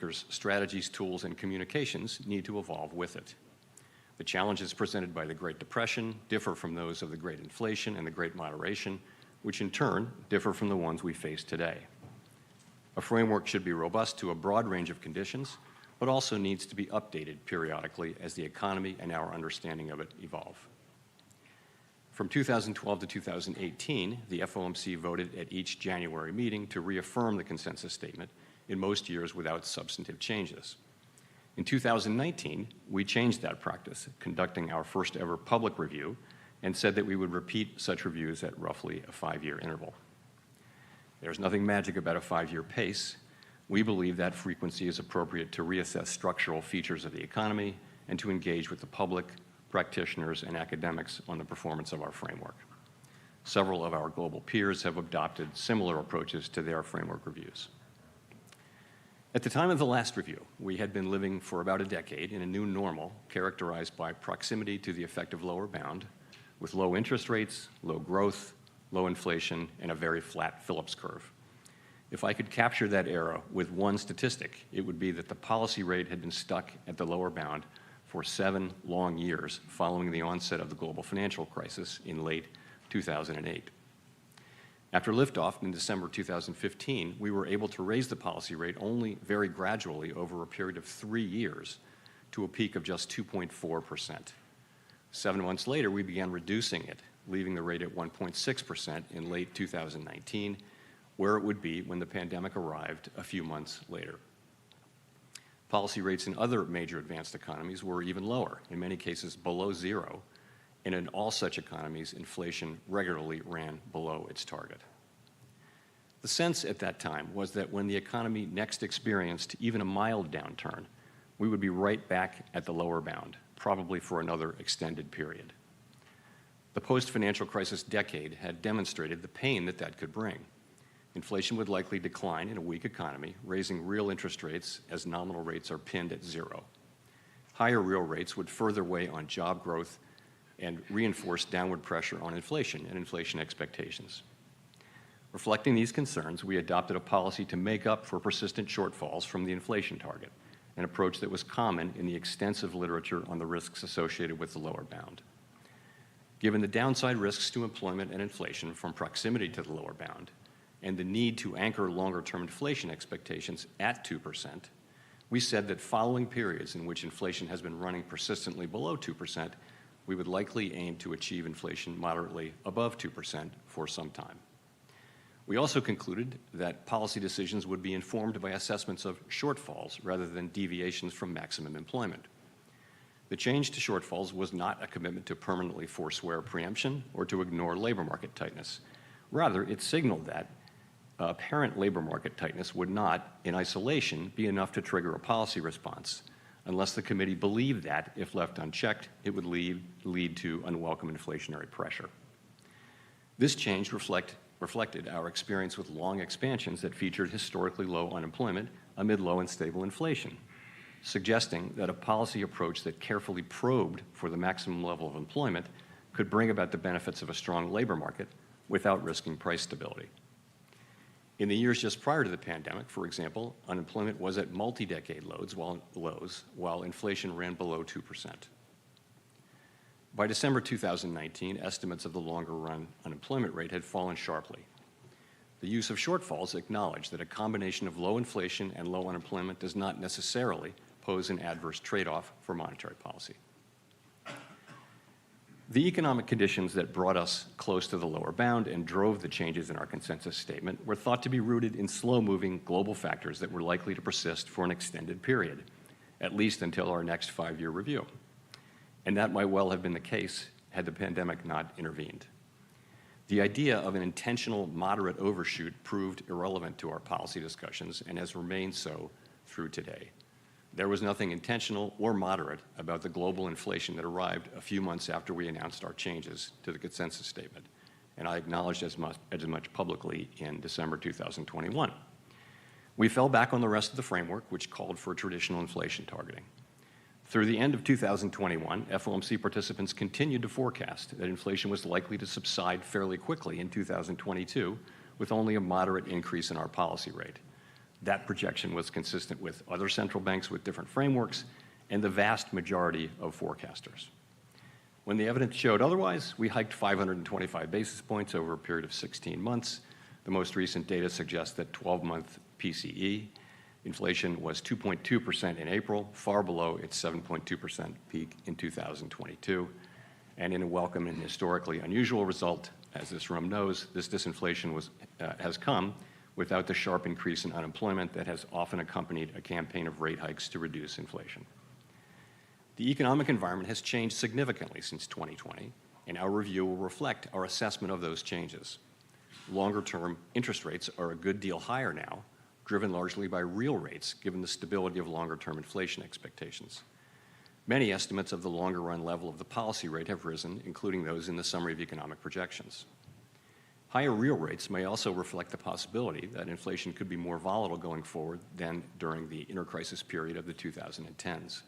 policymakers' strategies, tools, and communications need to evolve with it. The challenges presented by the Great Depression differ from those of the Great Inflation and the Great Moderation, which in turn differ from the ones we face today. A framework should be robust to a broad range of conditions, but also needs to be updated periodically as the economy and our understanding of it evolve. From 2012 to 2018, the FOMC voted at each January meeting to reaffirm the consensus statement, in most years without substantive changes. In 2019, we changed that practice, conducting our first ever public review, and said that we would repeat such reviews at roughly a 5-year interval. There's nothing magic about a 5-year pace. We believe that frequency is appropriate to reassess structural features of the economy and to engage with the public, practitioners, and academics on the performance of our framework. Several of our global peers have adopted similar approaches to their framework reviews. At the time of the last review, we had been living for about a decade in a new normal characterized by proximity to the effective lower bound, with low interest rates, low growth, low inflation, and a very flat Phillips curve. If I could capture that era with one statistic, it would be that the policy rate had been stuck at the lower bound for 7 long years following the onset of the global financial crisis in late 2008. After liftoff in December 2015, we were able to raise the policy rate only very gradually over a period of 3 years to a peak of just 2.4%. 7 months later, we began reducing it, leaving the rate at 1.6% in late 2019, where it would be when the pandemic arrived a few months later. Policy rates in other major advanced economies were even lower, in many cases below zero, and in all such economies, inflation regularly ran below its target. The sense at that time was that when the economy next experienced even a mild downturn, we would be right back at the lower bound, probably for another extended period. The post-financial crisis decade had demonstrated the pain that that could bring. Inflation would likely decline in a weak economy, raising real interest rates as nominal rates are pinned at zero. Higher real rates would further weigh on job growth and reinforce downward pressure on inflation and inflation expectations. Reflecting these concerns, we adopted a policy to make up for persistent shortfalls from the inflation target, an approach that was common in the extensive literature on the risks associated with the lower bound. Given the downside risks to employment and inflation from proximity to the lower bound, and the need to anchor longer-term inflation expectations at 2%, we said that following periods in which inflation has been running persistently below 2%, we would likely aim to achieve inflation moderately above 2% for some time. We also concluded that policy decisions would be informed by assessments of shortfalls rather than deviations from maximum employment. The change to shortfalls was not a commitment to permanently forswear preemption or to ignore labor market tightness. Rather, it signaled that apparent labor market tightness would not, in isolation, be enough to trigger a policy response, unless the committee believed that, if left unchecked, it would lead to unwelcome inflationary pressure. This change reflected our experience with long expansions that featured historically low unemployment amid low and stable inflation, suggesting that a policy approach that carefully probed for the maximum level of employment could bring about the benefits of a strong labor market without risking price stability. In the years just prior to the pandemic, for example, unemployment was at multi-decade lows while inflation ran below 2%. By December 2019, estimates of the longer-run unemployment rate had fallen sharply. The use of shortfalls acknowledged that a combination of low inflation and low unemployment does not necessarily pose an adverse trade-off for monetary policy. The economic conditions that brought us close to the lower bound and drove the changes in our consensus statement were thought to be rooted in slow-moving global factors that were likely to persist for an extended period, at least until our next 5-year review. And that might well have been the case had the pandemic not intervened. The idea of an intentional moderate overshoot proved irrelevant to our policy discussions and has remained so through today. There was nothing intentional or moderate about the global inflation that arrived a few months after we announced our changes to the consensus statement, and I acknowledged as much publicly in December 2021. We fell back on the rest of the framework, which called for traditional inflation targeting. Through the end of 2021, FOMC participants continued to forecast that inflation was likely to subside fairly quickly in 2022, with only a moderate increase in our policy rate. That projection was consistent with other central banks with different frameworks and the vast majority of forecasters. When the evidence showed otherwise, we hiked 525 basis points over a period of 16 months. The most recent data suggests that 12-month PCE inflation was 2.2% in April, far below its 7.2% peak in 2022. And in a welcome and historically unusual result, as this room knows, this disinflation has come without the sharp increase in unemployment that has often accompanied a campaign of rate hikes to reduce inflation. The economic environment has changed significantly since 2020, and our review will reflect our assessment of those changes. Longer-term interest rates are a good deal higher now, driven largely by real rates, given the stability of longer-term inflation expectations. Many estimates of the longer-run level of the policy rate have risen, including those in the Summary of Economic Projections. Higher real rates may also reflect the possibility that inflation could be more volatile going forward than during the inter-crisis period of the 2010s.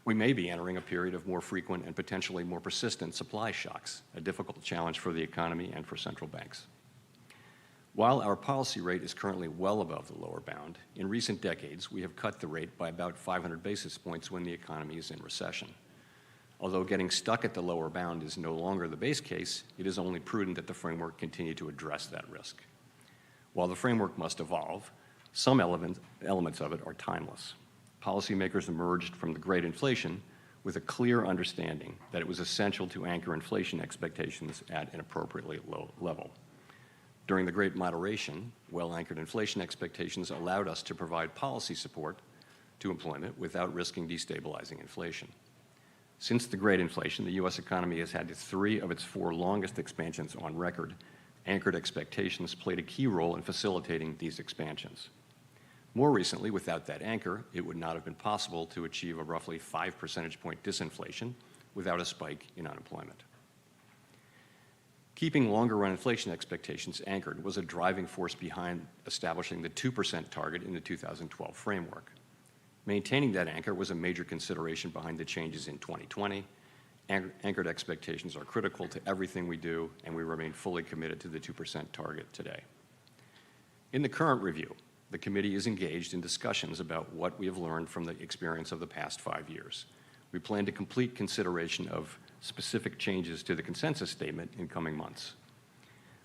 We may be entering a period of more frequent and potentially more persistent supply shocks, a difficult challenge for the economy and for central banks. While our policy rate is currently well above the lower bound, in recent decades we have cut the rate by about 500 basis points when the economy is in recession. Although getting stuck at the lower bound is no longer the base case, it is only prudent that the framework continue to address that risk. While the framework must evolve, some elements of it are timeless. Policymakers emerged from the Great Inflation with a clear understanding that it was essential to anchor inflation expectations at an appropriately low level. During the Great Moderation, well-anchored inflation expectations allowed us to provide policy support to employment without risking destabilizing inflation. Since the Great Inflation, the U.S. economy has had 3 of its 4 longest expansions on record. Anchored expectations played a key role in facilitating these expansions. More recently, without that anchor, it would not have been possible to achieve a roughly 5 percentage point disinflation without a spike in unemployment. Keeping longer-run inflation expectations anchored was a driving force behind establishing the 2% target in the 2012 framework. Maintaining that anchor was a major consideration behind the changes in 2020. Anchored expectations are critical to everything we do, and we remain fully committed to the 2% target today. In the current review, the committee is engaged in discussions about what we have learned from the experience of the past 5 years. We plan to complete consideration of specific changes to the consensus statement in coming months.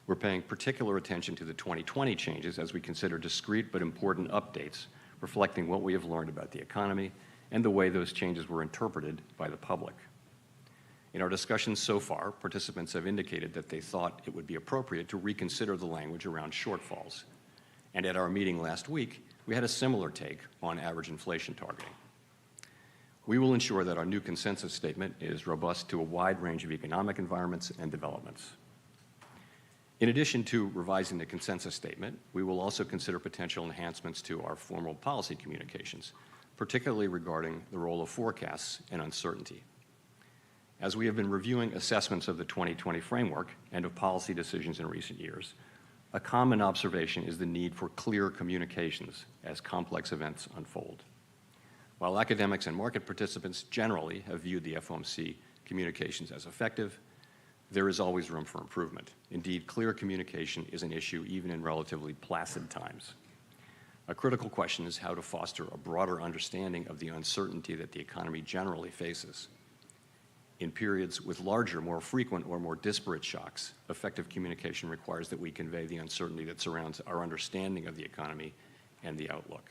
We're paying particular attention to the 2020 changes as we consider discrete but important updates reflecting what we have learned about the economy and the way those changes were interpreted by the public. In our discussions so far, participants have indicated that they thought it would be appropriate to reconsider the language around shortfalls. And at our meeting last week, we had a similar take on average inflation targeting. We will ensure that our new consensus statement is robust to a wide range of economic environments and developments. In addition to revising the consensus statement, we will also consider potential enhancements to our formal policy communications, particularly regarding the role of forecasts and uncertainty. As we have been reviewing assessments of the 2020 framework and of policy decisions in recent years, a common observation is the need for clear communications as complex events unfold. While academics and market participants generally have viewed the FOMC communications as effective, there is always room for improvement. Indeed, clear communication is an issue even in relatively placid times. A critical question is how to foster a broader understanding of the uncertainty that the economy generally faces. In periods with larger, more frequent, or more disparate shocks, effective communication requires that we convey the uncertainty that surrounds our understanding of the economy and the outlook.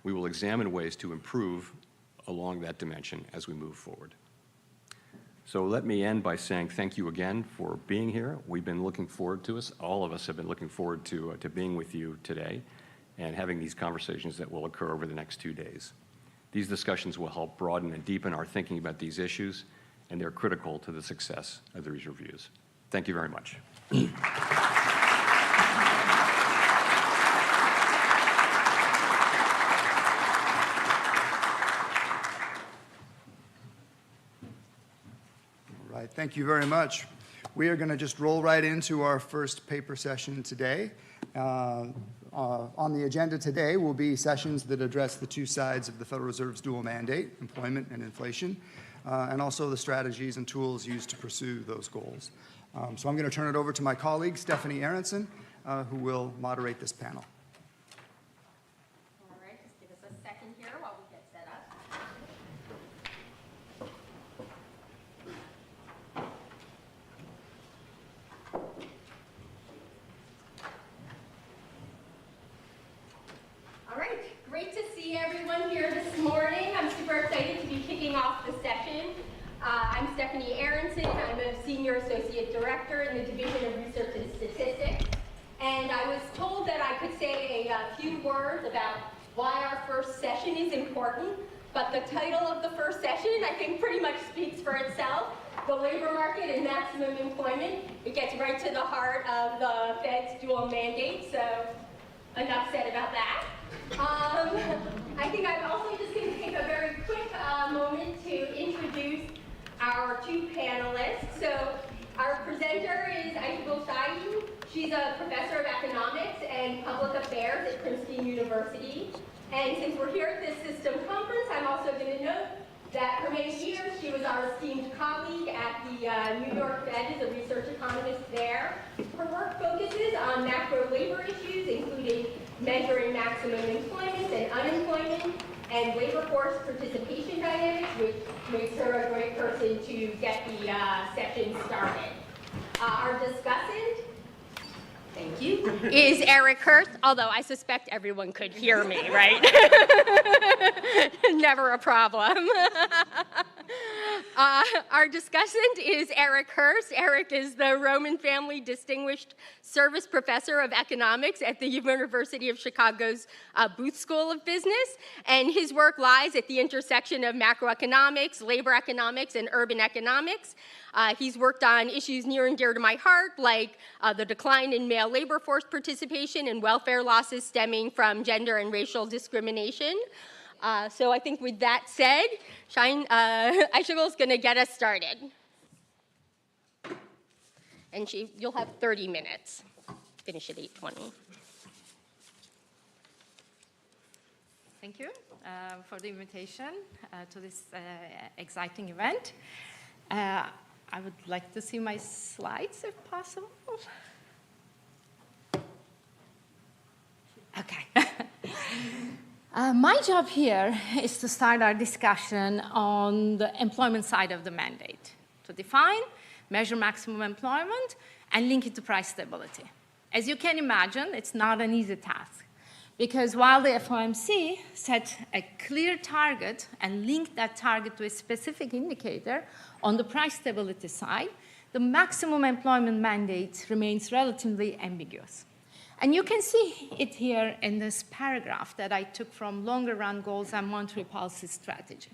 We will examine ways to improve along that dimension as we move forward. So let me end by saying thank you again for being here. We've been looking forward to this. All of us have been looking forward to being with you today and having these conversations that will occur over the next 2 days. These discussions will help broaden and deepen our thinking about these issues, and they're critical to the success of these reviews. Thank you very much. All right, thank you very much. We are going to just roll right into our first paper session today. On the agenda today will be sessions that address the 2 sides of the Federal Reserve's dual mandate, employment and inflation, and also the strategies and tools used to pursue those goals. So I'm going to turn it over to my colleague, Stephanie Aronson, who will moderate this panel. kicking off the session. I'm Stephanie Aronson. I'm a Senior Associate Director in the Division of Research and Statistics. And I was told that I could say a few words about why our first session is important. But the title of the first session, I think, pretty much speaks for itself. The labor market and maximum employment. It gets right to the heart of the Fed's dual mandate, so enough said about that. I think I'm also just going to take a very quick moment to introduce our two panelists. So our presenter is Aisha Gulshai. She's a professor of economics and public affairs at Princeton University. And since we're here at this system conference, I'm also going to note that for many years she was our esteemed colleague at the New York Fed as a research economist there. Her work focuses on macro labor issues, including measuring maximum employment and unemployment, and labor force participation dynamics, which makes her a great person to get the session started. Our discussant, thank you, is Eric Hurst, although I suspect everyone could hear me, right? Never a problem. Our discussant is Eric Hurst. Eric is the Roman Family Distinguished Service Professor of Economics at the University of Chicago's Booth School of Business, and his work lies at the intersection of macroeconomics, labor economics, and urban economics. He's worked on issues near and dear to my heart, like the decline in male labor force participation and welfare losses stemming from gender and racial discrimination. So I think with that said, Aisha is going to get us started. And you'll have 30 minutes. Finish at 8:20. Thank you for the invitation to this exciting event. I would like to see my slides if possible. Okay. My job here is to start our discussion on the employment side of the mandate, to define, measure maximum employment, and link it to price stability. As you can imagine, it's not an easy task, because while the FOMC set a clear target and linked that target to a specific indicator on the price stability side, the maximum employment mandate remains relatively ambiguous. And you can see it here in this paragraph that I took from Longer Run Goals and Monetary Policy Strategy.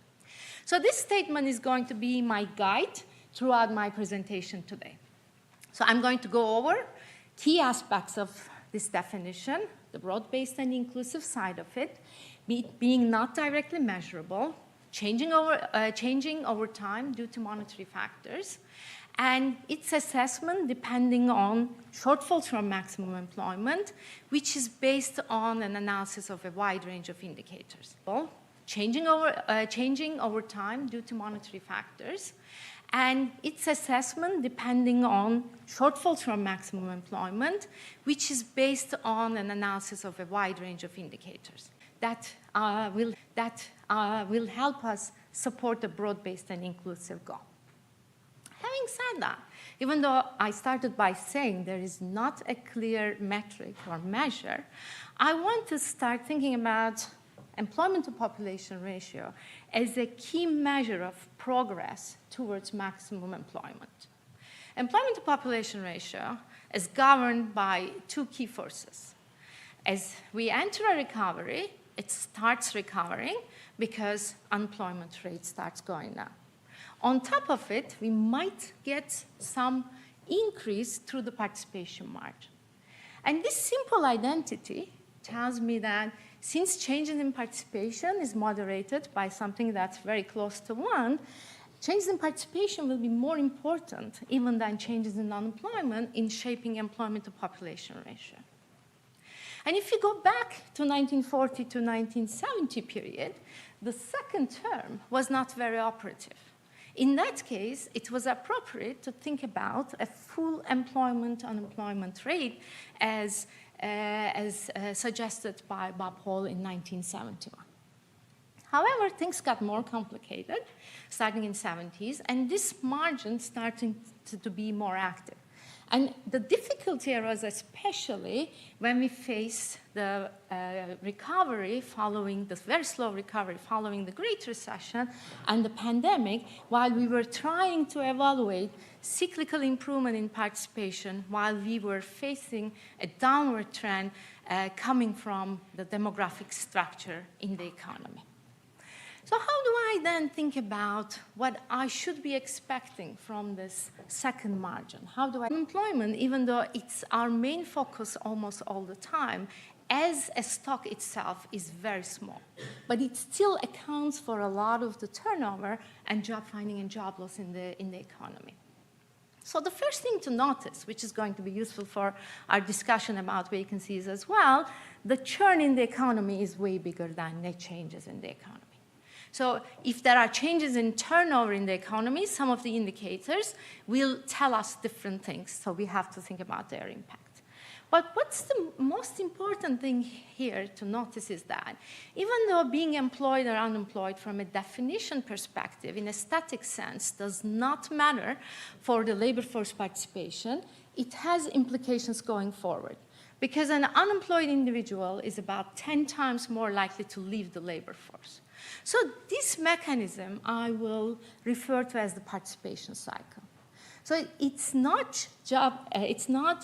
So this statement is going to be my guide throughout my presentation today. So I'm going to go over key aspects of this definition, the broad-based and inclusive side of it, being not directly measurable, changing over time due to monetary factors, and its assessment depending on shortfalls from maximum employment, which is based on an analysis of a wide range of indicators. Changing over time due to monetary factors, and its assessment depending on shortfalls from maximum employment, which is based on an analysis of a wide range of indicators. That will help us support a broad-based and inclusive goal. Having said that, even though I started by saying there is not a clear metric or measure, I want to start thinking about employment to population ratio as a key measure of progress towards maximum employment. Employment to population ratio is governed by two key forces. As we enter a recovery, it starts recovering because unemployment rate starts going down. On top of it, we might get some increase through the participation margin. And this simple identity tells me that since changes in participation is moderated by something that's very close to 1, changes in participation will be more important even than changes in unemployment in shaping employment to population ratio. And if you go back to 1940 to 1970 period, the second term was not very operative. In that case, it was appropriate to think about a full employment-unemployment rate as suggested by Bob Hall in 1971. However, things got more complicated starting in the 70s, and this margin started to be more active. And the difficulty arose especially when we faced the recovery following, this very slow recovery following the Great Recession and the pandemic, while we were trying to evaluate cyclical improvement in participation, while we were facing a downward trend coming from the demographic structure in the economy. So how do I then think about what I should be expecting from this second margin? How do I... Employment, even though it's our main focus almost all the time, as a stock itself is very small, but it still accounts for a lot of the turnover and job finding and job loss in the economy. So the first thing to notice, which is going to be useful for our discussion about vacancies as well, the churn in the economy is way bigger than net changes in the economy. So if there are changes in turnover in the economy, some of the indicators will tell us different things, so we have to think about their impact. But what's the most important thing here to notice is that even though being employed or unemployed from a definition perspective, in a static sense, does not matter for the labor force participation, it has implications going forward. Because an unemployed individual is about 10 times more likely to leave the labor force. So this mechanism I will refer to as the participation cycle. So it's not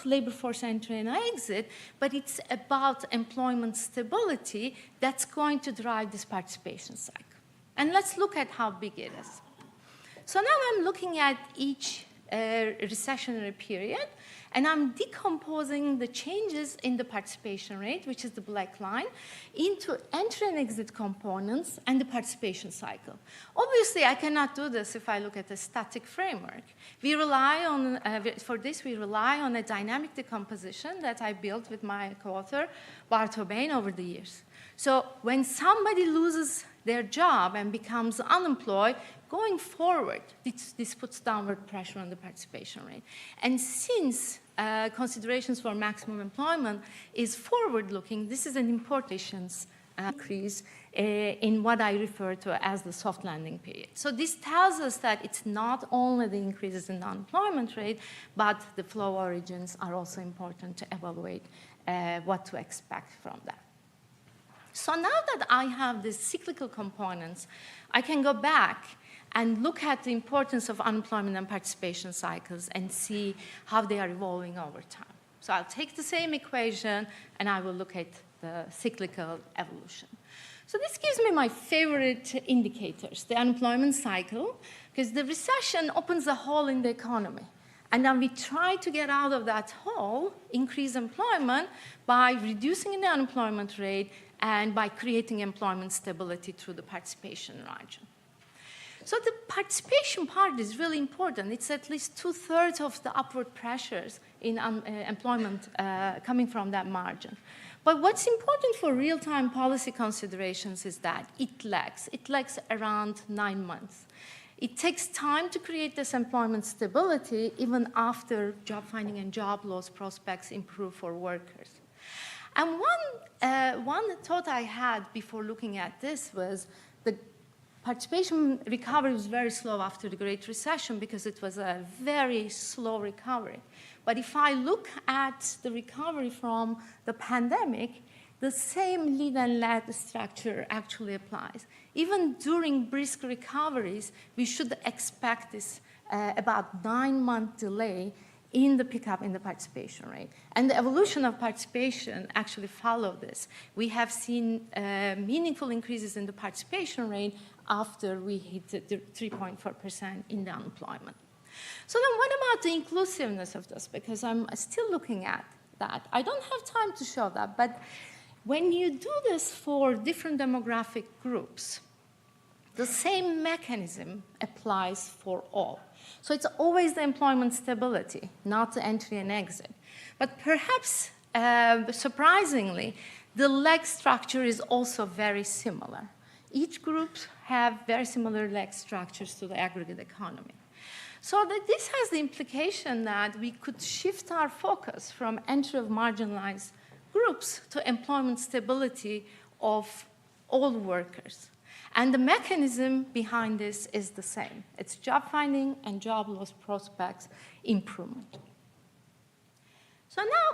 labor force entry and exit, but it's about employment stability that's going to drive this participation cycle. And let's look at how big it is. So now I'm looking at each recessionary period, and I'm decomposing the changes in the participation rate, which is the black line, into entry and exit components and the participation cycle. Obviously, I cannot do this if I look at a static framework. We rely on, for this, we rely on a dynamic decomposition that I built with my co-author, Bart Hobain, over the years. So when somebody loses their job and becomes unemployed, going forward, this puts downward pressure on the participation rate. And since considerations for maximum employment is forward-looking, this is an important increase in what I refer to as the soft landing period. So this tells us that it's not only the increases in the unemployment rate, but the flow origins are also important to evaluate what to expect from that. So now that I have these cyclical components, I can go back and look at the importance of unemployment and participation cycles and see how they are evolving over time. So I'll take the same equation and I will look at the cyclical evolution. So this gives me my favorite indicators, the unemployment cycle, because the recession opens a hole in the economy. And then we try to get out of that hole, increase employment, by reducing the unemployment rate and by creating employment stability through the participation margin. So the participation part is really important. It's at least 2/3 of the upward pressures in employment coming from that margin. But what's important for real-time policy considerations is that it lags. It lags around 9 months. It takes time to create this employment stability even after job finding and job loss prospects improve for workers. And one thought I had before looking at this was the participation recovery was very slow after the Great Recession because it was a very slow recovery. But if I look at the recovery from the pandemic, the same lead and lag structure actually applies. Even during brisk recoveries, we should expect this about 9-month delay in the pickup in the participation rate. And the evolution of participation actually followed this. We have seen meaningful increases in the participation rate after we hit the 3.4% in the unemployment. So then what about the inclusiveness of this? Because I'm still looking at that. I don't have time to show that, but when you do this for different demographic groups, the same mechanism applies for all. So it's always the employment stability, not the entry and exit. But perhaps, surprisingly, the leg structure is also very similar. Each group have very similar leg structures to the aggregate economy. So that this has the implication that we could shift our focus from entry of marginalized groups to employment stability of all workers. And the mechanism behind this is the same. It's job finding and job loss prospects improvement. So now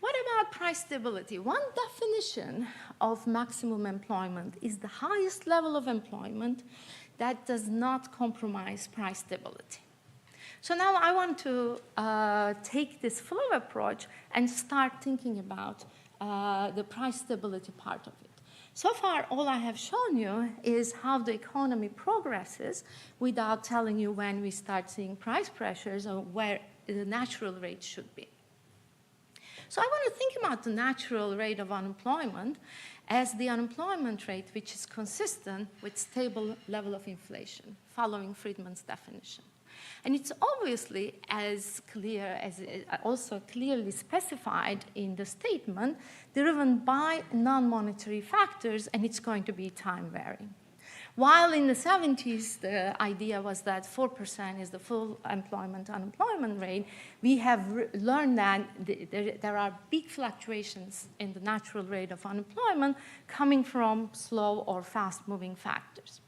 What about price stability? One definition of maximum employment is the highest level of employment that does not compromise price stability. So now I want to take this flow approach and start thinking about the price stability part of it. So far, all I have shown you is how the economy progresses without telling you when we start seeing price pressures or where the natural rate should be. So I want to think about the natural rate of unemployment as the unemployment rate which is consistent with stable level of inflation, following Friedman's definition. And it's obviously as clear as also clearly specified in the statement, driven by non-monetary factors, and it's going to be time varying. While in the 70s, the idea was that 4% is the full unemployment rate, we have learned that there are big fluctuations in the natural rate of unemployment coming from slow or fast-moving factors.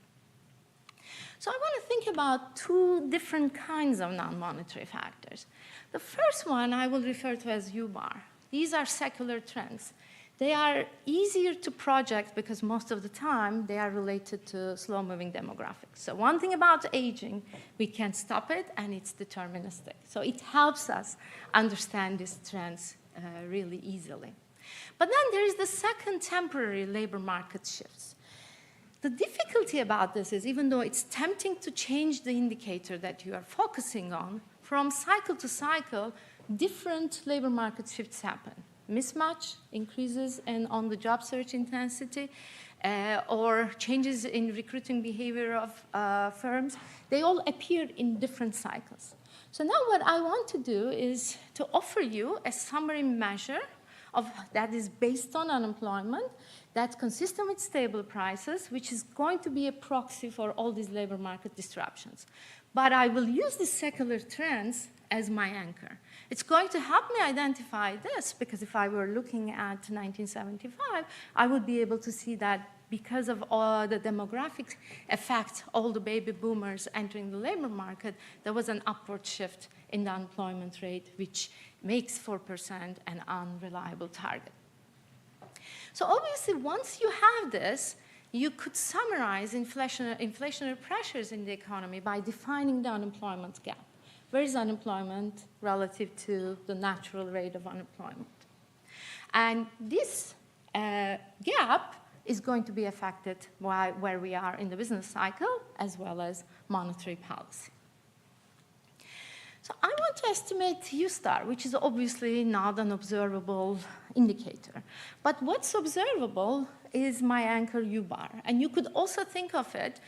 So I want to think about two different kinds of non-monetary factors. The first one I will refer to as U-bar. These are secular trends. They are easier to project because most of the time they are related to slow-moving demographics. So one thing about aging, we can stop it and it's deterministic. So it helps us understand these trends really easily. But then there is the second temporary labor market shifts. The difficulty about this is even though it's tempting to change the indicator that you are focusing on, from cycle to cycle, different labor market shifts happen. Mismatch increases in on the job search intensity or changes in recruiting behavior of firms, they all appear in different cycles. So now what I want to do is to offer you a summary measure that is based on unemployment, that's consistent with stable prices, which is going to be a proxy for all these labor market disruptions. But I will use the secular trends as my anchor. It's going to help me identify this, because if I were looking at 1975, I would be able to see that because of all the demographic effects, all the baby boomers entering the labor market, there was an upward shift in the unemployment rate, which makes 4% an unreliable target. So obviously, once you have this, you could summarize inflationary pressures in the economy by defining the unemployment gap. Where is unemployment relative to the natural rate of unemployment? And this gap is going to be affected by where we are in the business cycle as well as monetary policy. So I want to estimate U-star, which is obviously not an observable indicator. But what's observable is my anchor U-bar. And you could also think of it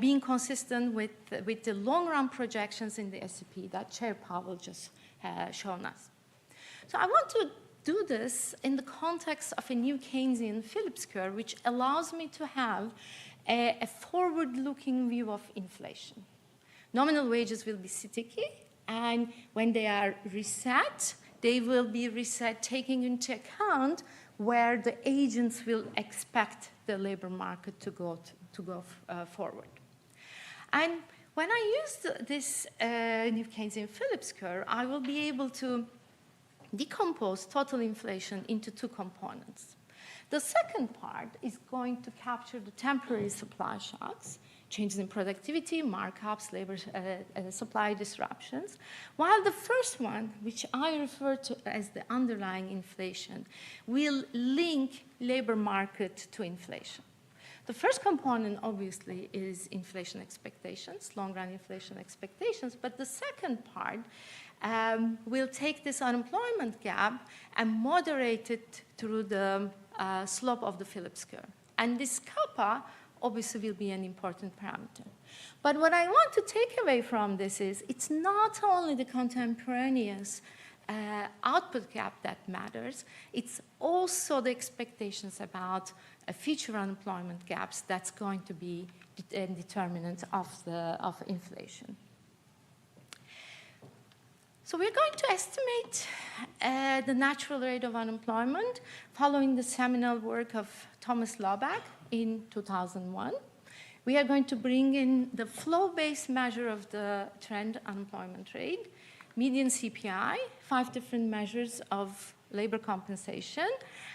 being consistent with the long-run projections in the S&P that Chair Powell just shown us. So I want to do this in the context of a new Keynesian Phillips curve, which allows me to have a forward-looking view of inflation. Nominal wages will be sticky, and when they are reset, they will be reset taking into account where the agents will expect the labor market to go forward. And when I use this new Keynesian Phillips curve, I will be able to decompose total inflation into two components. The second part is going to capture the temporary supply shocks, changes in productivity, markups, labor supply disruptions, while the first one, which I refer to as the underlying inflation, will link labor market to inflation. The first component, obviously, is inflation expectations, long-run inflation expectations, but the second part will take this unemployment gap and moderate it through the slope of the Phillips curve. And this kappa obviously will be an important parameter. But what I want to take away from this is it's not only the contemporaneous output gap that matters, it's also the expectations about future unemployment gaps that's going to be a determinant of inflation. So we're going to estimate the natural rate of unemployment following the seminal work of Thomas Laubach in 2001. We are going to bring in the flow-based measure of the trend unemployment rate, median CPI, 5 different measures of labor compensation.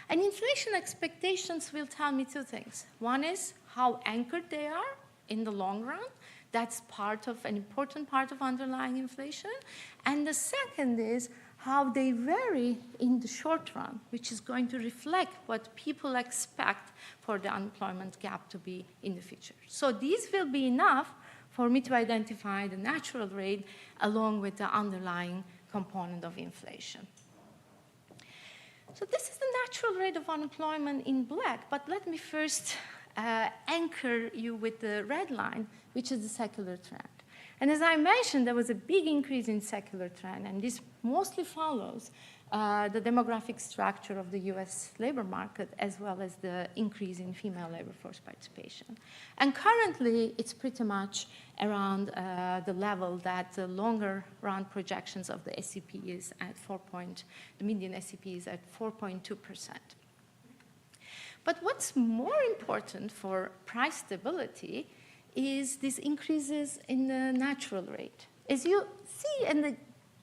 And inflation expectations will tell me two things. One is how anchored they are in the long run. That's an important part of underlying inflation. And the second is how they vary in the short run, which is going to reflect what people expect for the unemployment gap to be in the future. So these will be enough for me to identify the natural rate along with the underlying component of inflation. So this is the natural rate of unemployment in black, but let me first anchor you with the red line, which is the secular trend. And as I mentioned, there was a big increase in secular trend, and this mostly follows the demographic structure of the US labor market, as well as the increase in female labor force participation. And currently, it's pretty much around the level that the longer run projections of the SEP is at the median SEP is at 4.2%. But what's more important for price stability is these increases in the natural rate. As you see in the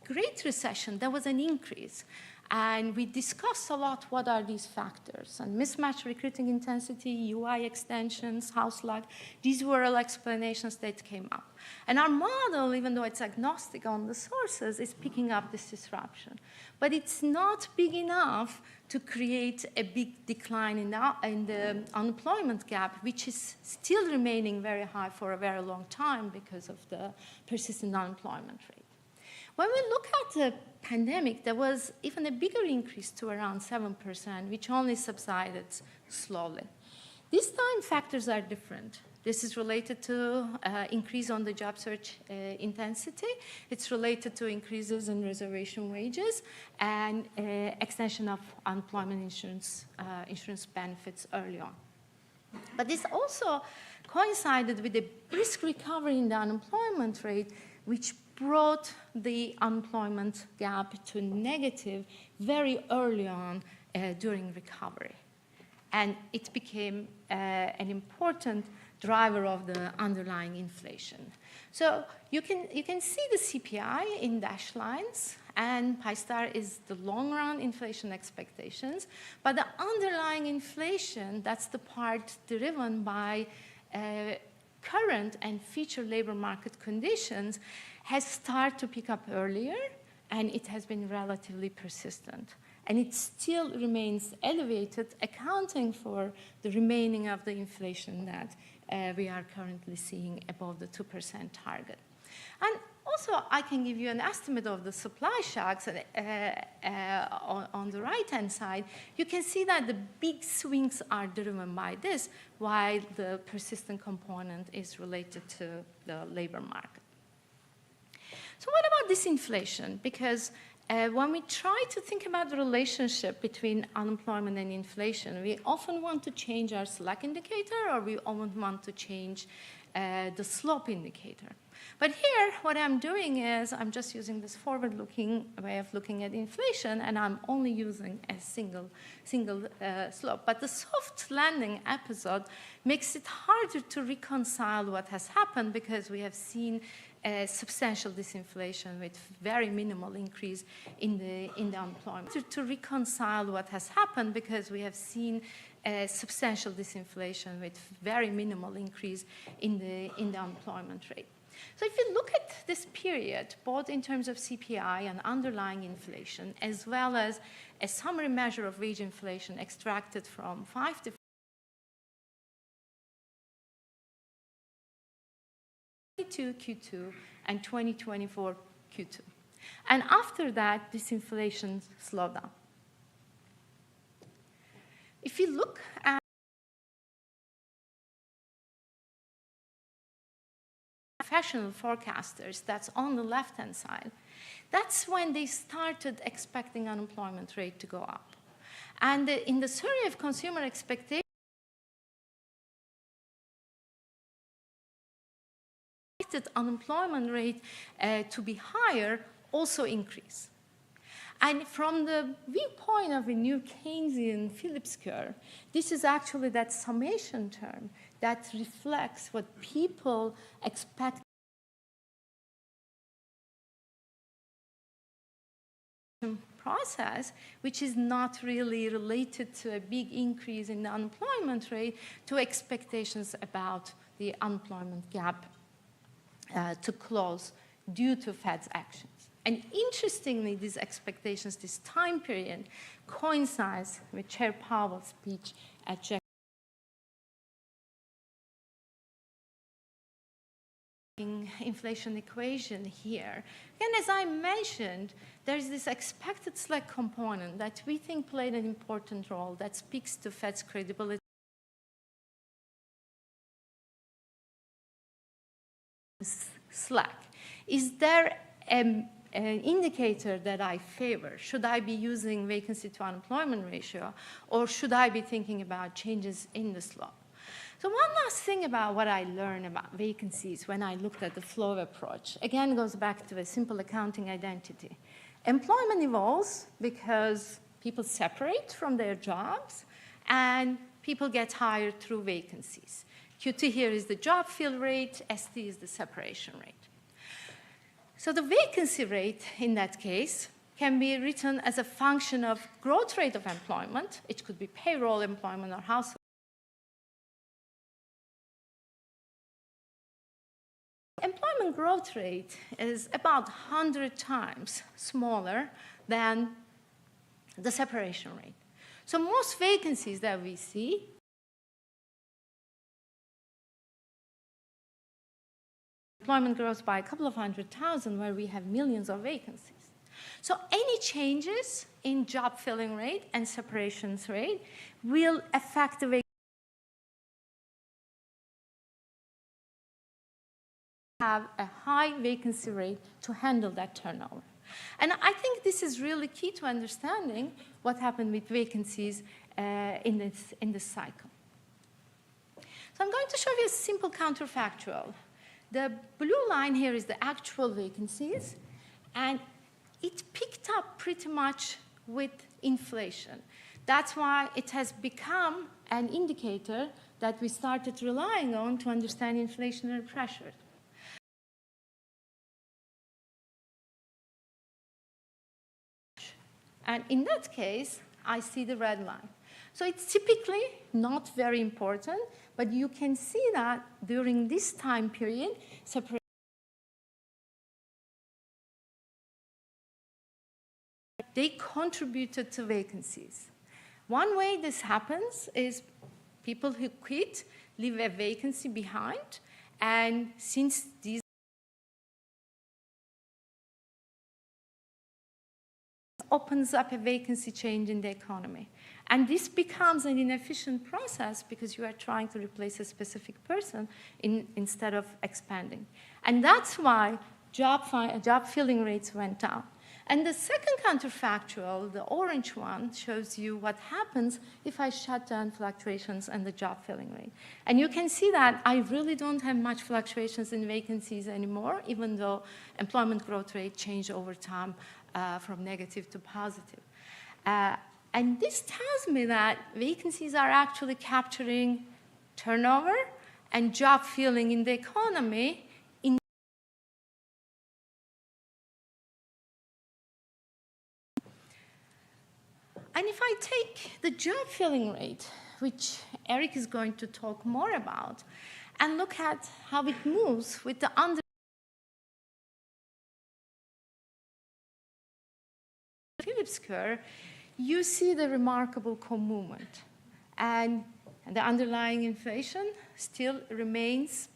Great Recession, there was an increase. And we discussed a lot what are these factors. And mismatch recruiting intensity, UI extensions, house luck, these were all explanations that came up. And our model, even though it's agnostic on the sources, is picking up this disruption. But it's not big enough to create a big decline in the unemployment gap, which is still remaining very high for a very long time because of the persistent unemployment rate. When we look at the pandemic, there was even a bigger increase to around 7%, which only subsided slowly. This time, factors are different. This is related to increase on the job search intensity. It's related to increases in reservation wages and extension of unemployment insurance benefits early on. But this also coincided with a brisk recovery in the unemployment rate, which brought the unemployment gap to negative very early on during recovery. And it became an important driver of the underlying inflation. So you can see the CPI in dashed lines, and pi star is the long-run inflation expectations. But the underlying inflation, that's the part driven by current and future labor market conditions, has started to pick up earlier, and it has been relatively persistent. And it still remains elevated, accounting for the remaining of the inflation that we are currently seeing above the 2% target. And also, I can give you an estimate of the supply shocks on the right-hand side. You can see that the big swings are driven by this, while the persistent component is related to the labor market. So what about disinflation? Because when we try to think about the relationship between unemployment and inflation, we often want to change our slack indicator, or we often want to change the slope indicator. But here, what I'm doing is I'm just using this forward-looking way of looking at inflation, and I'm only using a single slope. But the soft landing episode makes it harder to reconcile what has happened, because we have seen substantial disinflation with very minimal increase in the unemployment. To reconcile what has happened, because we have seen substantial disinflation with very minimal increase in the unemployment rate. So if you look at this period, both in terms of CPI and underlying inflation, as well as a summary measure of wage inflation extracted from 5 different Q2 and 2024 Q2. And after that, disinflation slowed down. If you look at professional forecasters, that's on the left-hand side, that's when they started expecting unemployment rate to go up. And in the survey of consumer expectations, unemployment rate to be higher also increase. And from the viewpoint of a new Keynesian Phillips curve, this is actually that summation term that reflects what people expect process, which is not really related to a big increase in the unemployment rate, to expectations about the unemployment gap to close due to Fed's actions. And interestingly, these expectations, this time period, coincides with Chair Powell's speech at Jackson. Inflation equation here. And as I mentioned, there's this expected slack component that we think played an important role that speaks to Fed's credibility. Slack. Is there an indicator that I favor? Should I be using vacancy to unemployment ratio, or should I be thinking about changes in the slope? So one last thing about what I learned about vacancies when I looked at the flow approach, again, goes back to a simple accounting identity. Employment evolves because people separate from their jobs and people get hired through vacancies. QT here is the job fill rate, ST is the separation rate. So the vacancy rate in that case can be written as a function of growth rate of employment. It could be payroll employment or household. Employment growth rate is about 100 times smaller than the separation rate. So most vacancies that we see employment grows by a couple of 100,000 where we have millions of vacancies. So any changes in job filling rate and separations rate will affect the vacancy. Have a high vacancy rate to handle that turnover. And I think this is really key to understanding what happened with vacancies in this cycle. So I'm going to show you a simple counterfactual. The blue line here is the actual vacancies, and it picked up pretty much with inflation. That's why it has become an indicator that we started relying on to understand inflationary pressure. And in that case, I see the red line. So it's typically not very important, but you can see that during this time period, they contributed to vacancies. One way this happens is people who quit leave a vacancy behind, and since these opens up a vacancy change in the economy. And this becomes an inefficient process because you are trying to replace a specific person instead of expanding. And that's why job filling rates went down. And the second counterfactual, the orange one, shows you what happens if I shut down fluctuations and the job filling rate. And you can see that I really don't have much fluctuations in vacancies anymore, even though employment growth rate changed over time from negative to positive. And this tells me that vacancies are actually capturing turnover and job filling in the economy. And if I take the job filling rate, which Eric is going to talk more about, and look at how it moves with the Phillips curve, you see the remarkable co-movement. And the underlying inflation still remains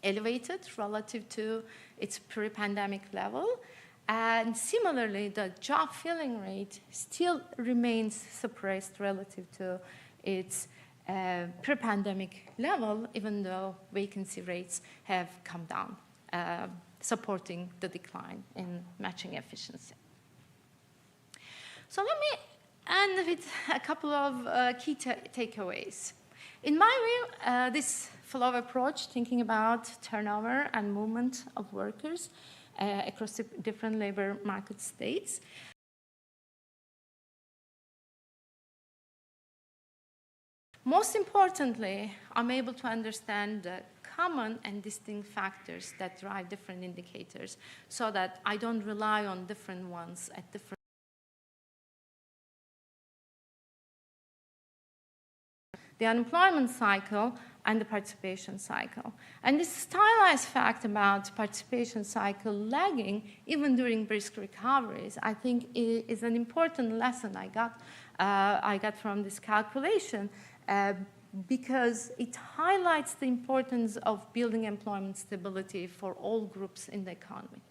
elevated relative to its pre-pandemic level. And similarly, the job filling rate still remains suppressed relative to its pre-pandemic level, even though vacancy rates have come down, supporting the decline in matching efficiency. So let me end with a couple of key takeaways. In my view, this flow approach, thinking about turnover and movement of workers across the different labor market states, most importantly, I'm able to understand the common and distinct factors that drive different indicators so that I don't rely on different ones at different the unemployment cycle, and the participation cycle. And this stylized fact about participation cycle lagging, even during brisk recoveries, I think is an important lesson I got from this calculation, because it highlights the importance of building employment stability for all groups in the economy.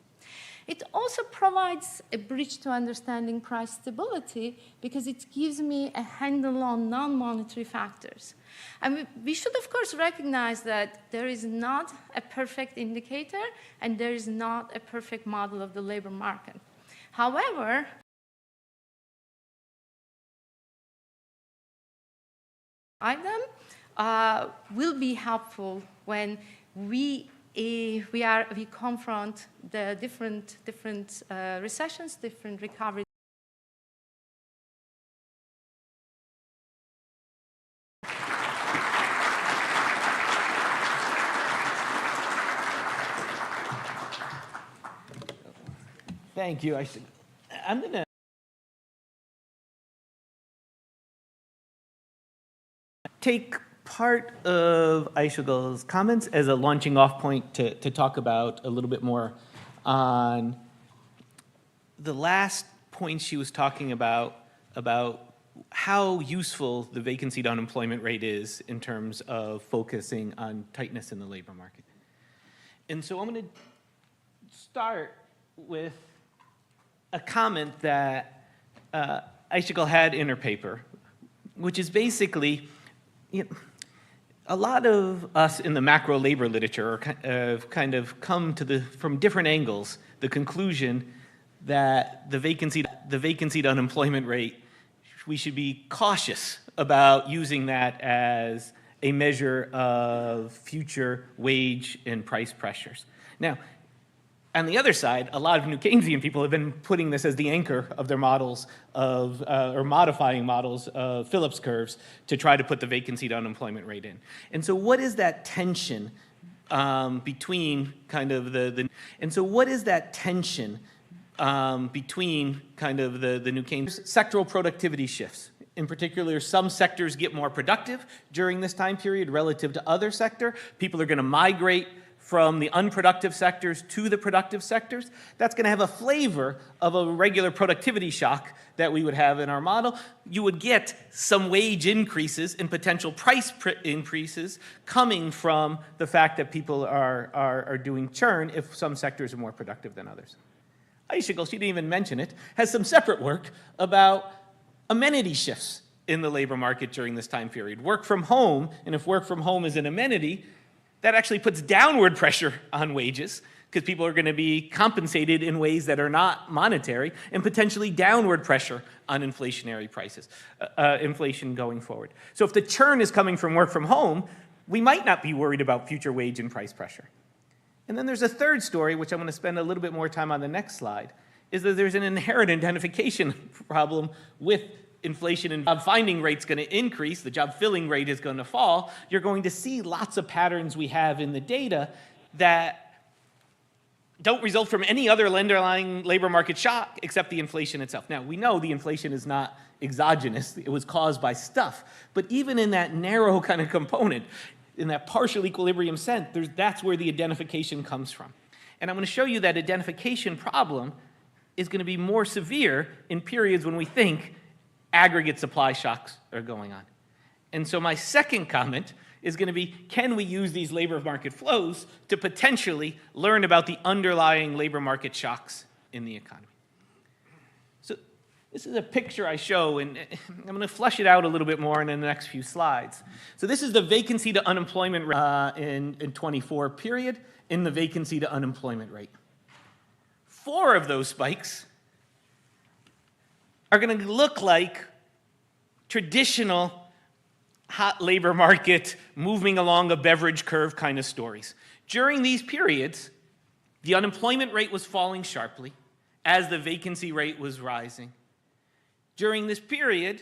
It also provides a bridge to understanding price stability because it gives me a handle on non-monetary factors. And we should, of course, recognize that there is not a perfect indicator and there is not a perfect model of the labor market. However, item will be helpful when we confront the different recessions, different recoveries. Thank you. I'm going to take part of Aysegül's comments as a launching off point to talk about a little bit more on the last point she was talking about how useful the vacancy to unemployment rate is in terms of focusing on tightness in the labor market. And so I'm going to start with a comment that Aysegül had in her paper, which is basically, a lot of us in the macro labor literature have kind of come to from different angles, the conclusion that the vacancy to unemployment rate, we should be cautious about using that as a measure of future wage and price pressures. Now, on the other side, a lot of New Keynesian people have been putting this as the anchor of their models or modifying models of Phillips curves to try to put the vacancy to unemployment rate in. And so what is that tension between kind of the New Keynesian sectoral productivity shifts? In particular, some sectors get more productive during this time period relative to other sectors. People are going to migrate from the unproductive sectors to the productive sectors. That's going to have a flavor of a regular productivity shock that we would have in our model. You would get some wage increases and potential price increases coming from the fact that people are doing churn if some sectors are more productive than others. Aysegül, she didn't even mention it, has some separate work about amenity shifts in the labor market during this time period. Work from home, and if work from home is an amenity, that actually puts downward pressure on wages because people are going to be compensated in ways that are not monetary, and potentially downward pressure on inflationary prices, inflation going forward. So if the churn is coming from work from home, we might not be worried about future wage and price pressure. And then there's a third story, which I'm going to spend a little bit more time on the next slide, is that there's an inherent identification problem with inflation and job finding rate's going to increase, the job filling rate is going to fall. You're going to see lots of patterns we have in the data that don't result from any other underlying labor market shock except the inflation itself. Now, we know the inflation is not exogenous. It was caused by stuff. But even in that narrow kind of component, in that partial equilibrium sense, that's where the identification comes from. And I'm going to show you that identification problem is going to be more severe in periods when we think aggregate supply shocks are going on. And so my second comment is going to be, can we use these labor market flows to potentially learn about the underlying labor market shocks in the economy? So this is a picture I show, and I'm going to flesh it out a little bit more in the next few slides. So this is the vacancy to unemployment rate in 24 period, in the vacancy to unemployment rate. 4 of those spikes are going to look like traditional hot labor market moving along a beverage curve kind of stories. During these periods, the unemployment rate was falling sharply as the vacancy rate was rising. During this period,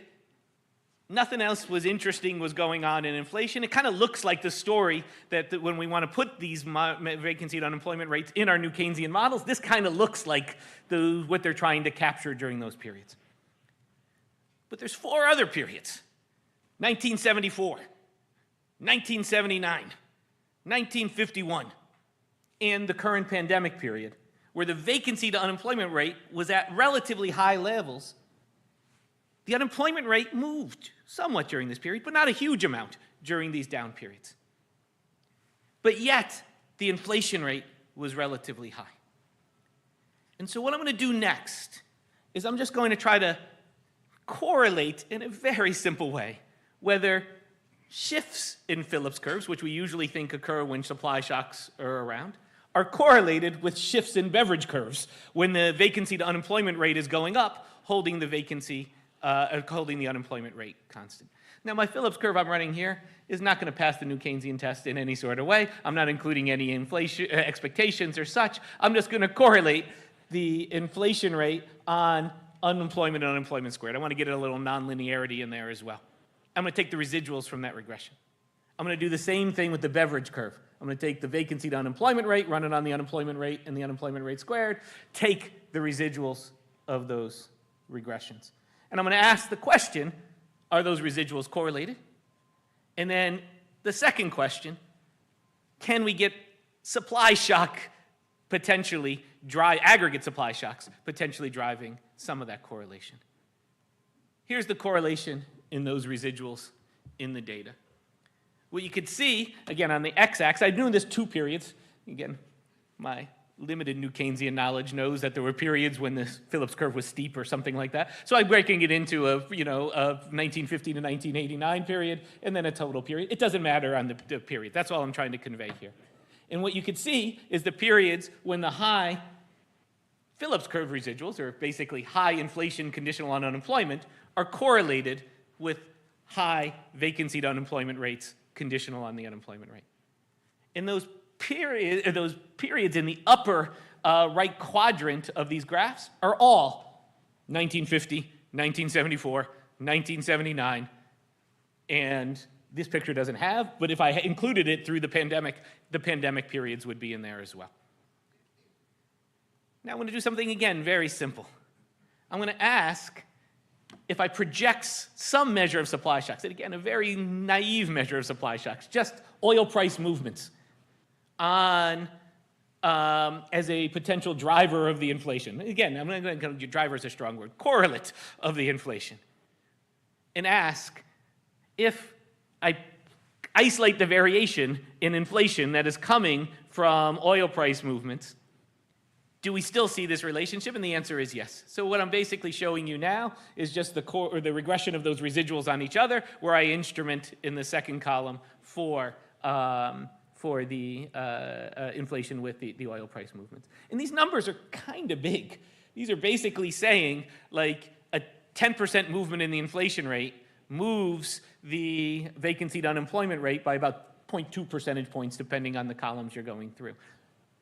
nothing else was interesting was going on in inflation. It kind of looks like the story that when we want to put these vacancy to unemployment rates in our new Keynesian models, this kind of looks like what they're trying to capture during those periods. But there's 4 other periods. 1974, 1979, 1951, and the current pandemic period, where the vacancy to unemployment rate was at relatively high levels, the unemployment rate moved somewhat during this period, but not a huge amount during these down periods. But yet, the inflation rate was relatively high. And so what I'm going to do next is I'm just going to try to correlate in a very simple way whether shifts in Phillips curves, which we usually think occur when supply shocks are around, are correlated with shifts in beverage curves when the vacancy to unemployment rate is going up, holding the unemployment rate constant. Now, my Phillips curve I'm running here is not going to pass the new Keynesian test in any sort of way. I'm not including any inflation expectations or such. I'm just going to correlate the inflation rate on unemployment and unemployment squared. I want to get a little nonlinearity in there as well. I'm going to take the residuals from that regression. I'm going to do the same thing with the beverage curve. I'm going to take the vacancy to unemployment rate, run it on the unemployment rate and the unemployment rate squared, take the residuals of those regressions. And I'm going to ask the question, are those residuals correlated? And then the second question, can we get supply shock potentially aggregate supply shocks potentially driving some of that correlation? Here's the correlation in those residuals in the data. What you could see, again, on the x-axis, I'm doing this 2 periods. Again, my limited new Keynesian knowledge knows that there were periods when the Phillips curve was steep or something like that. So I'm breaking it into a 1950 to 1989 period and then a total period. It doesn't matter on the period. That's all I'm trying to convey here. And what you could see is the periods when the high Phillips curve residuals, or basically high inflation conditional on unemployment, are correlated with high vacancy to unemployment rates conditional on the unemployment rate. And those periods in the upper right quadrant of these graphs are all 1950, 1974, 1979, and this picture doesn't have, but if I included it through the pandemic periods would be in there as well. Now I'm going to do something, again, very simple. I'm going to ask if I project some measure of supply shocks, and again, a very naive measure of supply shocks, just oil price movements on as a potential driver of the inflation. Again, I'm going to driver is a strong word, correlate of the inflation, and ask if I isolate the variation in inflation that is coming from oil price movements, do we still see this relationship? And the answer is yes. So what I'm basically showing you now is just the regression of those residuals on each other, where I instrument in the second column for the inflation with the oil price movements. And these numbers are kind of big. These are basically saying like a 10% movement in the inflation rate moves the vacancy to unemployment rate by about 0.2 percentage points, depending on the columns you're going through.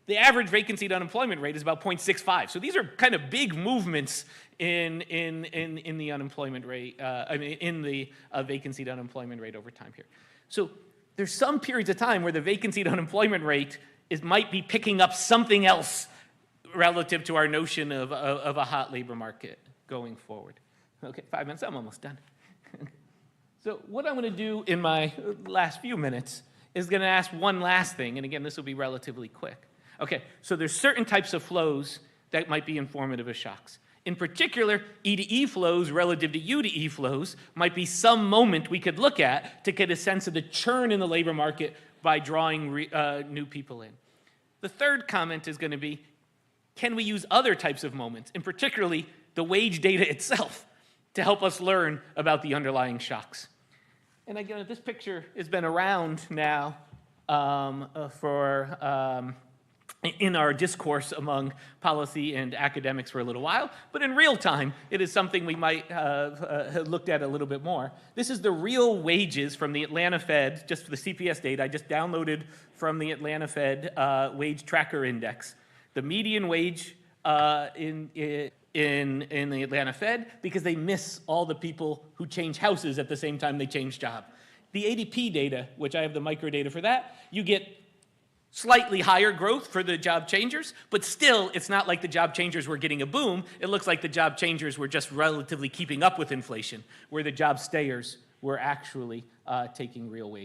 The average vacancy to unemployment rate is about 0.65. So these are kind of big movements in the unemployment rate, in the vacancy to unemployment rate over time here. So there's some periods of time where the vacancy to unemployment rate might be picking up something else relative to our notion of a hot labor market going forward. Okay, 5 minutes, I'm almost done. So what I'm going to do in my last few minutes is going to ask one last thing, and again, this will be relatively quick. Okay, so there's certain types of flows that might be informative of shocks. In particular, E to E flows relative to U to E flows might be some moment we could look at to get a sense of the churn in the labor market by drawing new people in. The third comment is going to be, can we use other types of moments, and particularly the wage data itself, to help us learn about the underlying shocks? And again, this picture has been around now in our discourse among policy and academics for a little while, but in real time, it is something we might have looked at a little bit more. This is the real wages from the Atlanta Fed, just for the CPS data I just downloaded from the Atlanta Fed wage tracker index. The median wage in the Atlanta Fed, because they miss all the people who change houses at the same time they change job. The ADP data, which I have the micro data for that, you get slightly higher growth for the job changers, but still, it's not like the job changers were getting a boom. It looks like the job changers were just relatively keeping up with inflation, where the job stayers were actually taking real wage